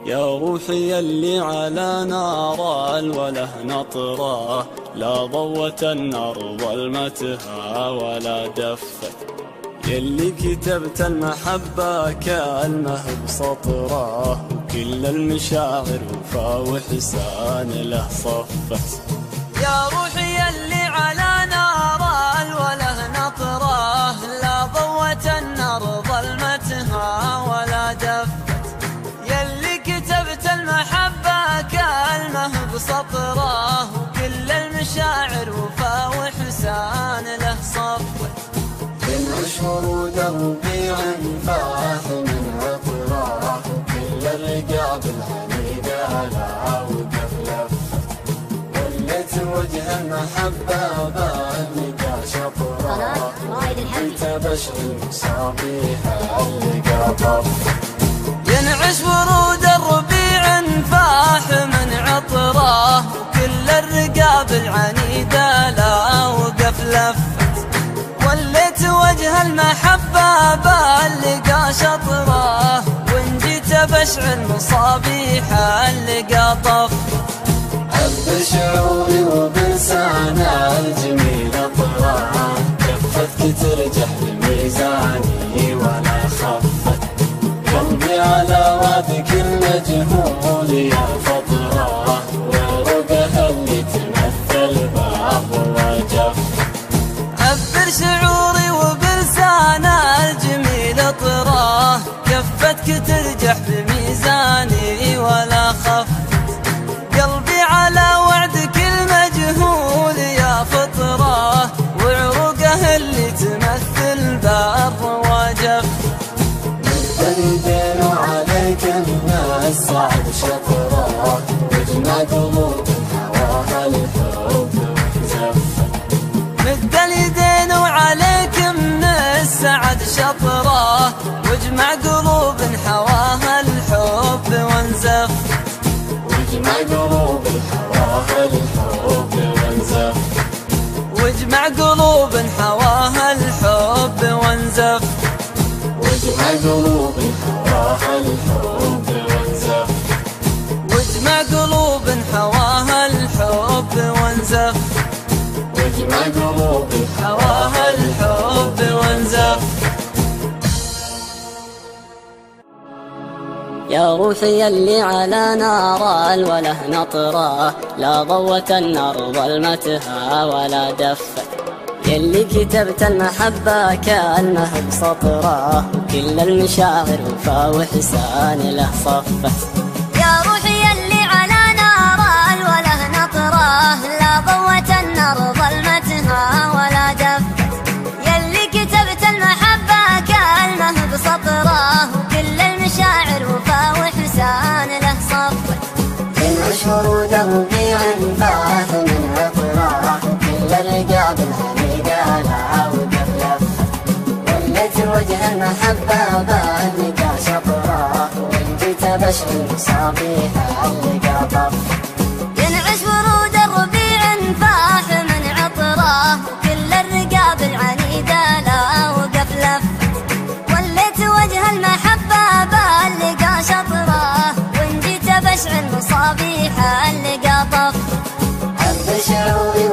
يا روحي اللي على نار الوله نطره، لا ضوت النار ظلمتها ولا دفت. يلي كتبت المحبة كلمة بسطره، وكل المشاعر وفا وحسان له صفت. يا روحي اللي على نار الوله نطره، لا ضوت النار ظلمتها ولا دفت. يلي كتبت المحبة كلمة بسطره، وكل المشاعر وفا وحسان له صفت. ينعش ورود الربيع فاح من عطره، وكل الرقاب العنيدة لا وقف لفت. ولت وجه المحبة باللقا شطره، انت بشر المصابيح اللقا طفت. ينعش ورود الربيع فاح من عطره، وكل الرقاب العنيدة لا وقف لفت. وليت وجه المحبة باللقا شطره، وان جيت بشعل مصابيح اللقا طفت. عبر شعوري وبلسان الجميل طراه، كفتك ترجح لميزاني ولا خفت. قلبي على وادك المجهول يا فطره، ورقها اللي تمثل باب وجف. عبر شعوري وبلسان الجميل طراه، كفتك ترجح بميزاني ولا خفت. قلبي على وعدك المجهول يا فطره، وعروقه اللي تمثل بار وجف. اليدين وعليك الناس سعد شطره، واجمع قلوب هواها الحب وانزفت. مد اليدين وعليك من السعد شطره، واجمع قلوب حواها الحب وانزفت. واجمع قلوب هواها الحب وانزفت. واجمع قلوب حواها الحب وانزفت. واجمع قلوب هواها الحب وانزفت. واجمع قلوب حواها الحب وانزفت. واجمع قلوب حواها الحب وانزفت. يا روحي اللي على نار الوله نطره، لا ضوت النار ظلمتها ولا دفت. يلي كتبت المحبة كلمة بسطره، وكل المشاعر وفا وحسان له صفت. يا روحي اللي على نار الوله نطره، لا ضوت النار ظلمتها ولا دفت. يلي كتبت المحبة كلمة بسطره، وكل المشاعر وفا وحسان له صفت. ينعش ورود الربيع فاح من عطره، كل الرقاب الحميدة لا وقف لفت. وليت وجه المحبة باللقا شطره، وان جيت بشعل مصابيح اللقا طفت. ينعش ورود الربيع فاح من عطره، وكل الرقاب العنيدة لا وقف لفت. وليت وجه المحبة باللقا شطره، وان جيت بشعل مصابيح اللقا طفت. عبر شعوري